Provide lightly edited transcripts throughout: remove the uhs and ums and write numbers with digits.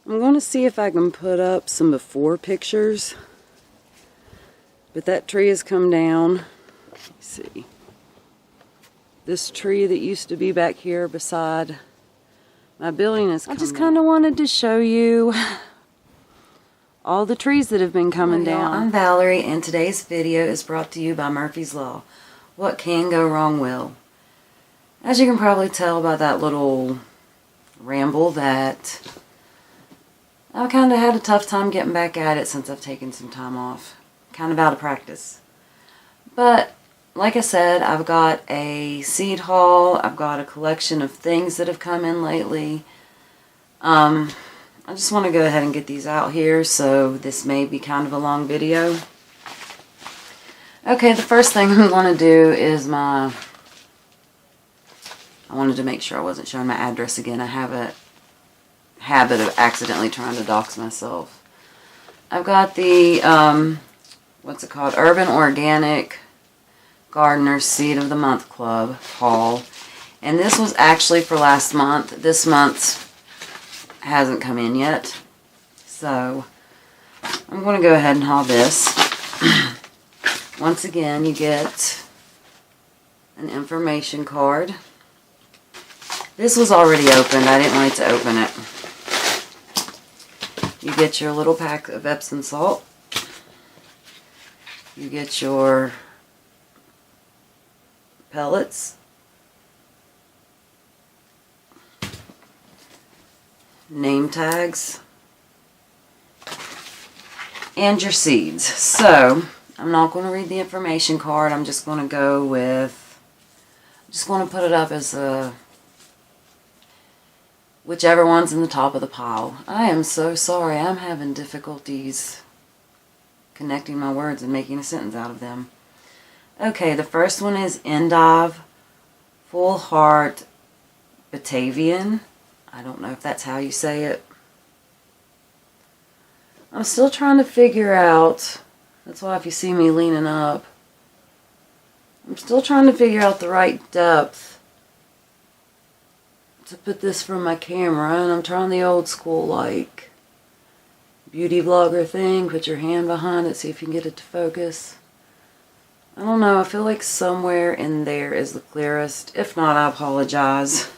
I'm going to see if I can put up some before pictures. But that tree has come down. Let's see. This tree that used to be back here beside my building has come down. I just kind of wanted to show you all the trees that have been coming down. I'm Valerie, and today's video is brought to you by Murphy's Law. What can go wrong will. As you can probably tell by that little ramble that I've kind of had a tough time getting back at it since I've taken some time off. Kind of out of practice. But like I said, I've got a seed haul. I've got a collection of things that have come in lately. I just want to go ahead and get these out here, so this may be kind of a long video. Okay, the first thing I'm going to do is I wanted to make sure I wasn't showing my address again. I have a habit of accidentally trying to dox myself. I've got the, what's it called? Urban Organic Gardener's Seed of the Month Club haul. And this was actually for last month. This month's hasn't come in yet. So, I'm going to go ahead and haul this. Once again, you get an information card. This was already opened. I didn't wait to open it. You get your little pack of Epsom salt. You get your pellets. Name tags. And your seeds. So, I'm not going to read the information card. I'm just going to go with, I'm just going to put it up as a whichever one's in the top of the pile. I am so sorry. I'm having difficulties connecting my words and making a sentence out of them. Okay, the first one is Endive Full Heart Batavian. I don't know if that's how you say it. I'm still trying to figure out, that's why if you see me leaning up, I'm still trying to figure out the right depth to put this from my camera, and I'm trying the old school like beauty vlogger thing, put your hand behind it, see if you can get it to focus. I don't know, I feel like somewhere in there is the clearest. If not, I apologize.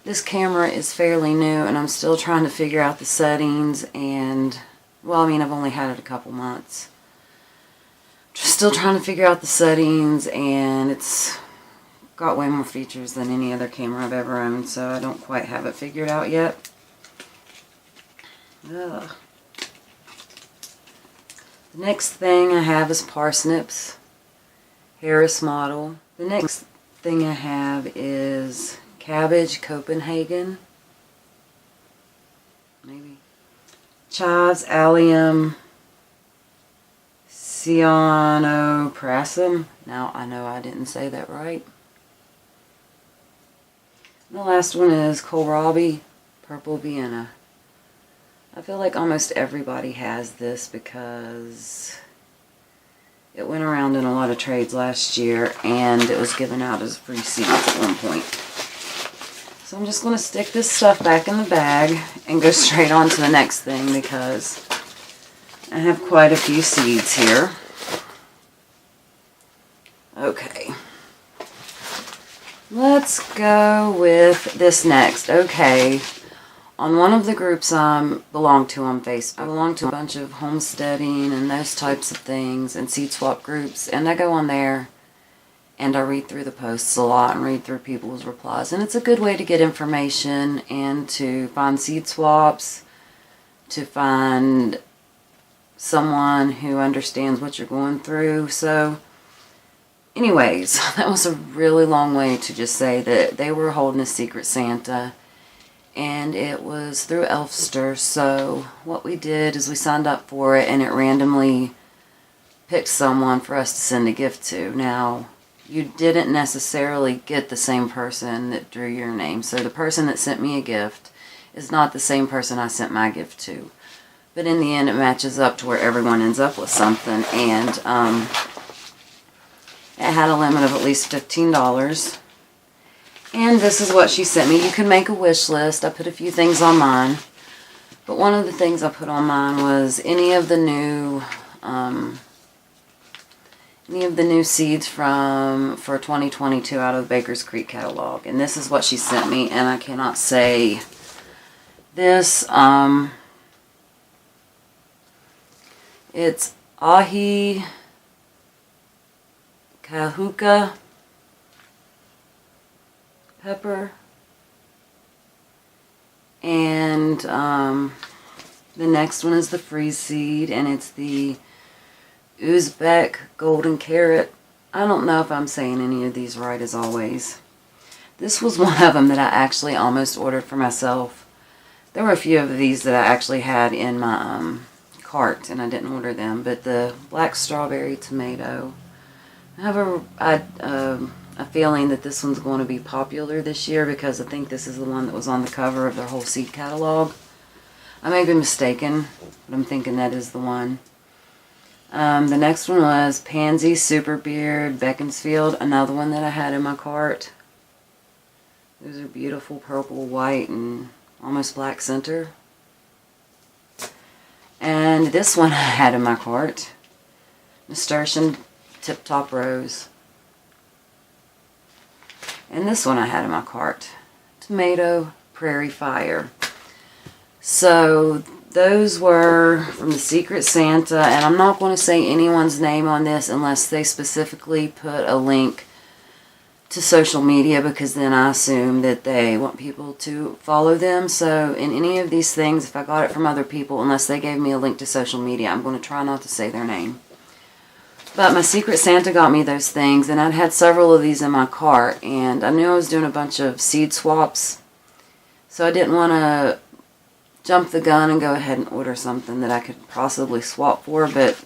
This camera is fairly new, and I'm still trying to figure out the settings, and, well, I mean, I've only had it a couple months. Just still trying to figure out the settings, and it's got way more features than any other camera I've ever owned, so I don't quite have it figured out yet. Ugh. The next thing I have is parsnips, Harris model. The next thing I have is cabbage, Copenhagen. Maybe. Chives, allium, cyanoprasum. Now, I know I didn't say that right. The last one is kohlrabi, purple Vienna. I feel like almost everybody has this because it went around in a lot of trades last year, and it was given out as free seeds at one point. So I'm just going to stick this stuff back in the bag and go straight on to the next thing because I have quite a few seeds here. Okay. Let's go with this next. Okay. On one of the groups I belong to on Facebook, I belong to a bunch of homesteading and those types of things and seed swap groups, and I go on there and I read through the posts a lot and read through people's replies, and it's a good way to get information and to find seed swaps, to find someone who understands what you're going through. So anyways, that was a really long way to just say that they were holding a Secret Santa, and it was through Elfster. So what we did is we signed up for it, and it randomly picked someone for us to send a gift to. Now, you didn't necessarily get the same person that drew your name. So the person that sent me a gift is not the same person I sent my gift to. But in the end, it matches up to where everyone ends up with something, and it had a limit of at least $15. And this is what she sent me. You can make a wish list. I put a few things on mine. But one of the things I put on mine was any of the new seeds for 2022 out of the Baker's Creek catalog. And this is what she sent me, and I cannot say this. It's ahi kahuka pepper, and the next one is the freeze seed, and it's the Uzbek golden carrot. I don't know if I'm saying any of these right, as always. This was one of them that I actually almost ordered for myself. There were a few of these that I actually had in my cart, and I didn't order them. But the black strawberry tomato, I have a feeling that this one's going to be popular this year, because I think this is the one that was on the cover of their whole seed catalog. I may be mistaken, but I'm thinking that is the one. The next one was Pansy Super Beard Beaconsfield, another one that I had in my cart. Those are beautiful purple, white, and almost black center. And this one I had in my cart, Nasturtium Tip Top Rose. And this one I had in my cart, Tomato Prairie Fire. So those were from the Secret Santa, and I'm not going to say anyone's name on this unless they specifically put a link to social media, because then I assume that they want people to follow them. So in any of these things, if I got it from other people, unless they gave me a link to social media, I'm going to try not to say their name. But my Secret Santa got me those things, and I'd had several of these in my cart, and I knew I was doing a bunch of seed swaps, so I didn't want to jump the gun and go ahead and order something that I could possibly swap for, but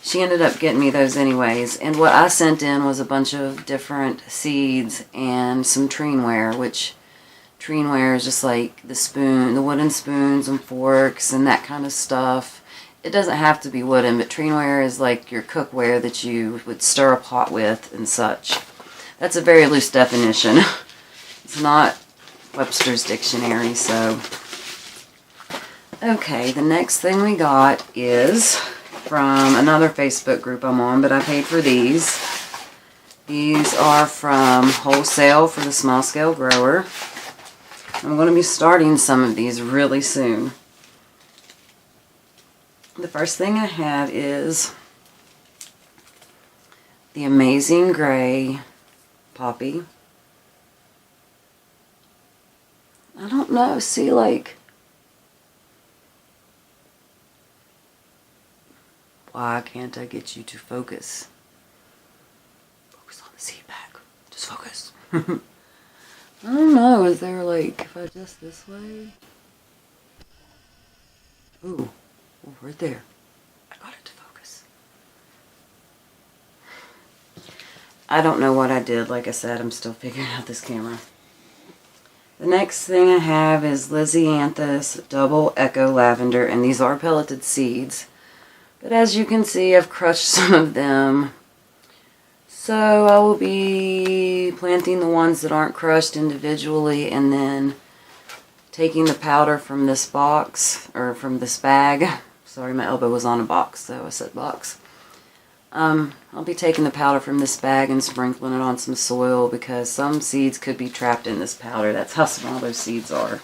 she ended up getting me those anyways. And what I sent in was a bunch of different seeds and some treenware, which treenware is just like the wooden spoons and forks and that kind of stuff. It doesn't have to be wooden, but treenware is like your cookware that you would stir a pot with and such. That's a very loose definition. It's not Webster's dictionary, so. Okay, the next thing we got is from another Facebook group I'm on, but I paid for these. These are from Wholesale for the small scale grower. I'm going to be starting some of these really soon. The first thing I have is the Amazing Gray Poppy. I don't know, see, like, why can't I get you to focus? Focus on the seed bag. Just focus. I don't know, is there like, if I adjust this way? Ooh, right there. I got it to focus. I don't know what I did. Like I said, I'm still figuring out this camera. The next thing I have is Lysianthus Double Echo Lavender, and these are pelleted seeds. But as you can see, I've crushed some of them. So I will be planting the ones that aren't crushed individually, and then taking the powder from this box, or from this bag. Sorry, my elbow was on a box, so I said box. I'll be taking the powder from this bag and sprinkling it on some soil, because some seeds could be trapped in this powder. That's how small those seeds are.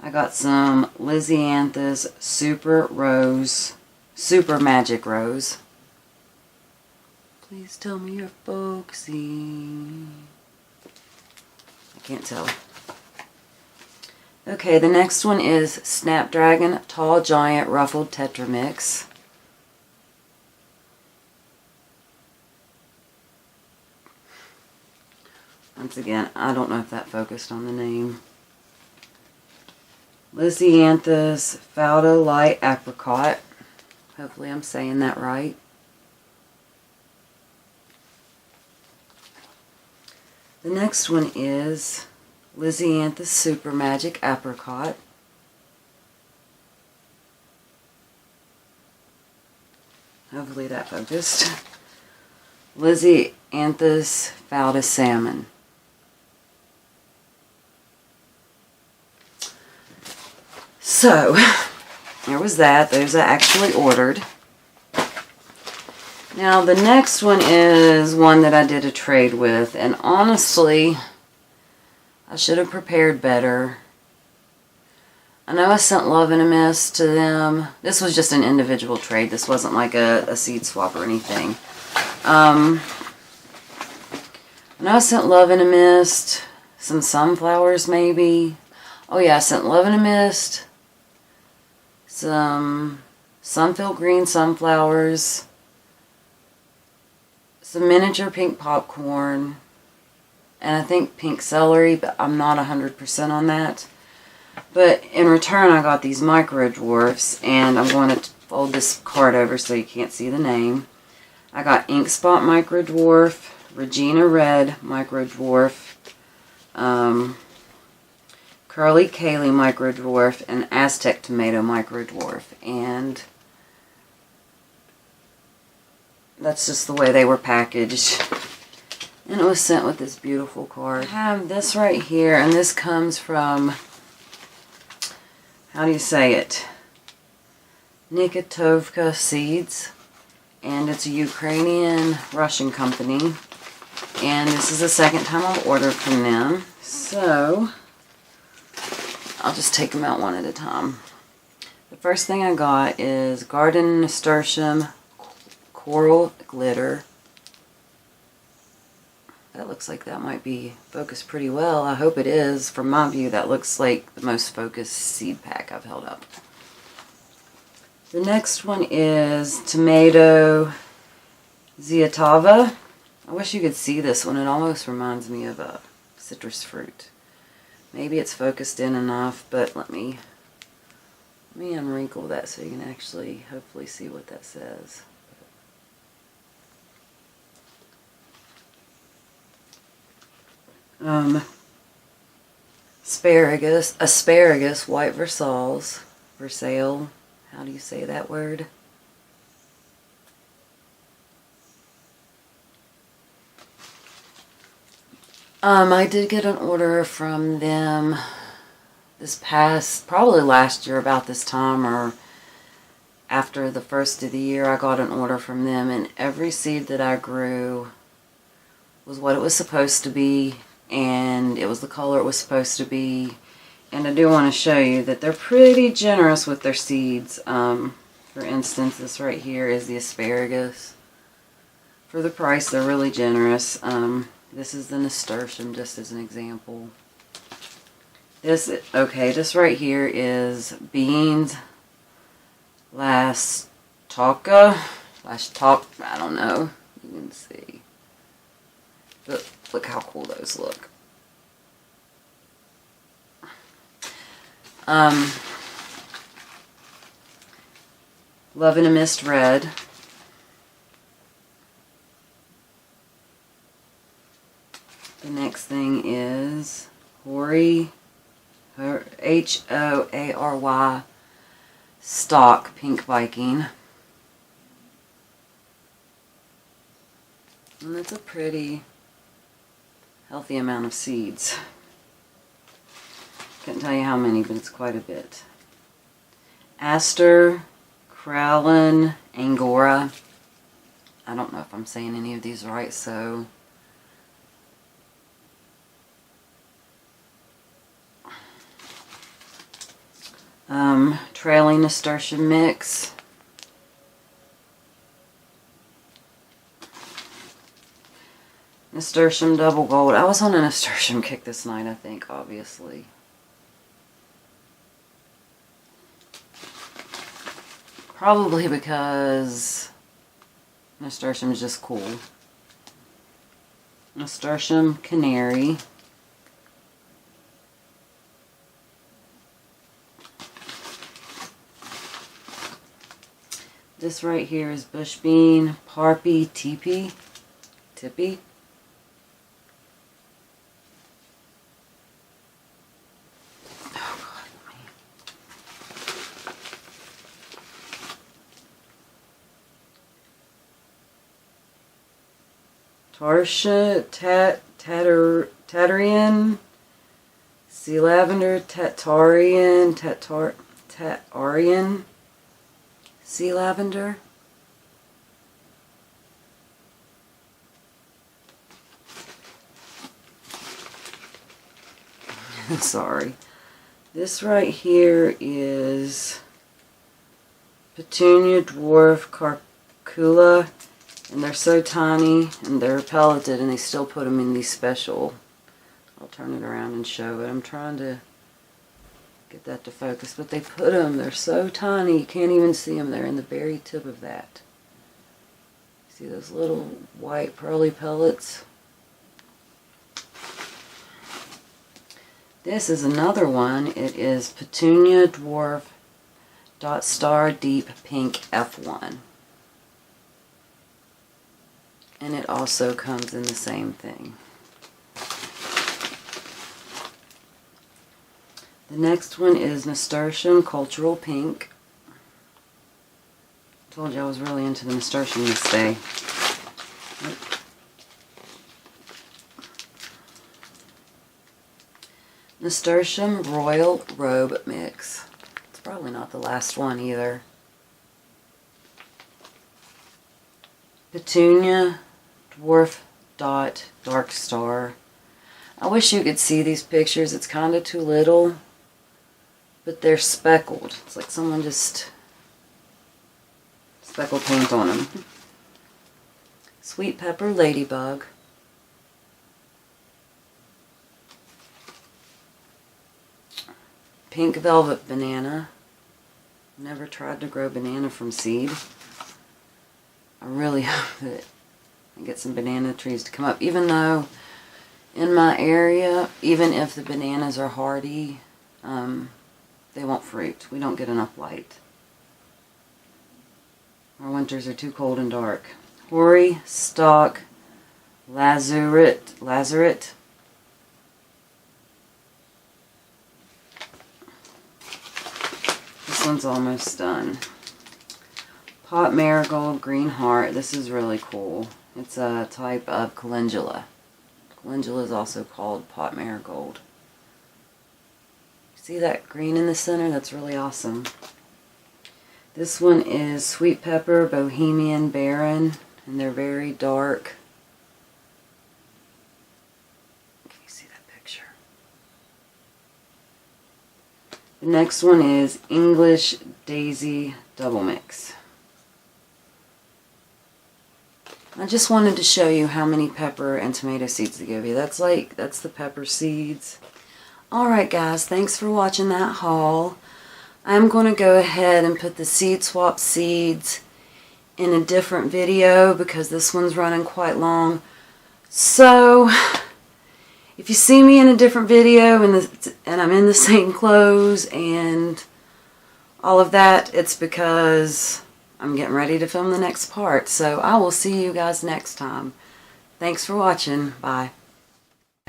I got some Lysianthus Super Magic Rose. Please tell me you're focusing. I can't tell. Okay, the next one is Snapdragon Tall Giant Ruffled Tetra Mix. Once again, I don't know if that focused on the name. Lysianthus Faldo Light Apricot. Hopefully I'm saying that right. The next one is Lysianthus Super Magic Apricot. Hopefully that focused. Lysianthus Falda Salmon. So, there was that. Those I actually ordered. Now, the next one is one that I did a trade with. And honestly, I should have prepared better. I know I sent Love in a Mist to them. This was just an individual trade. This wasn't like a seed swap or anything. I know I sent Love in a Mist, some sunflowers maybe. Oh yeah, I sent Love in a Mist, some Sunfield Green sunflowers, some miniature pink popcorn, and I think pink celery, but I'm not 100% on that. But in return, I got these micro dwarfs, and I'm going to fold this card over so you can't see the name. I got Ink Spot micro dwarf, Regina Red micro dwarf, Curly Kaylee micro dwarf, and Aztec Tomato micro dwarf. And that's just the way they were packaged. And it was sent with this beautiful card. I have this right here, and this comes from, how do you say it? Nikitovka Seeds. And it's a Ukrainian Russian company. And this is the second time I've ordered from them. So, I'll just take them out one at a time. The first thing I got is Garden Nasturtium Coral Glitter. That looks like that might be focused pretty well. I hope it is. From my view, that looks like the most focused seed pack I've held up. The next one is Tomato Ziatava. I wish you could see this one. It almost reminds me of a citrus fruit. Maybe it's focused in enough, but let me unwrinkle that so you can actually hopefully see what that says. Asparagus, white Versailles. How do you say that word? I did get an order from them this past, probably last year about this time, or after the first of the year. I got an order from them, and every seed that I grew was what it was supposed to be, and it was the color it was supposed to be. And I do want to show you that they're pretty generous with their seeds. For instance, this right here is the asparagus. For the price, they're really generous. This is the nasturtium, just as an example. This right here is beans I don't know. You can see. Look how cool those look. Love in a Mist Red. The next thing is Hoary, H-O-A-R-Y, Stock Pink Viking. And that's a pretty healthy amount of seeds. Can't tell you how many, but it's quite a bit. Aster, Crowlin, Angora. I don't know if I'm saying any of these right, so Trailing Nasturtium Mix. Nasturtium Double Gold. I was on a nasturtium kick this night, I think, obviously. Probably because nasturtium is just cool. Nasturtium Canary. This right here is Bush Bean, Parpy, Tippy. Oh God, man. Tarsha, Tatarian, Sea Lavender, Tatarian, Aryan Sea Lavender. Sorry. This right here is Petunia Dwarf Carcula, and they're so tiny and they're pelleted, and they still put them in these special. I'll turn it around and show it. I'm trying to get that to focus, but they put them, they're so tiny you can't even see them. They're in the very tip of that. See those little white pearly pellets? This is another one. It is Petunia Dwarf Dot Star Deep Pink F1. And it also comes in the same thing. The next one is Nasturtium Cultural Pink. Told you I was really into the nasturtium this day. Nasturtium Royal Robe Mix. It's probably not the last one either. Petunia Dwarf Dot Dark Star. I wish you could see these pictures. It's kind of too little, but they're speckled. It's like someone just speckled paint on them. Sweet Pepper Ladybug. Pink Velvet Banana. Never tried to grow banana from seed. I really hope that I get some banana trees to come up, even though in my area, even if the bananas are hardy, they won't fruit. We don't get enough light. Our winters are too cold and dark. Hoary Stalk Lazaret. This one's almost done. Pot Marigold Green Heart. This is really cool. It's a type of calendula. Calendula is also called pot marigold. See that green in the center? That's really awesome. This one is Sweet Pepper Bohemian Baron, and they're very dark. Can you see that picture? The next one is English Daisy Double Mix. I just wanted to show you how many pepper and tomato seeds they give you. That's the pepper seeds. Alright guys, thanks for watching that haul. I'm going to go ahead and put the seed swap seeds in a different video because this one's running quite long. So, if you see me in a different video and I'm in the same clothes and all of that, it's because I'm getting ready to film the next part. So I will see you guys next time. Thanks for watching. Bye.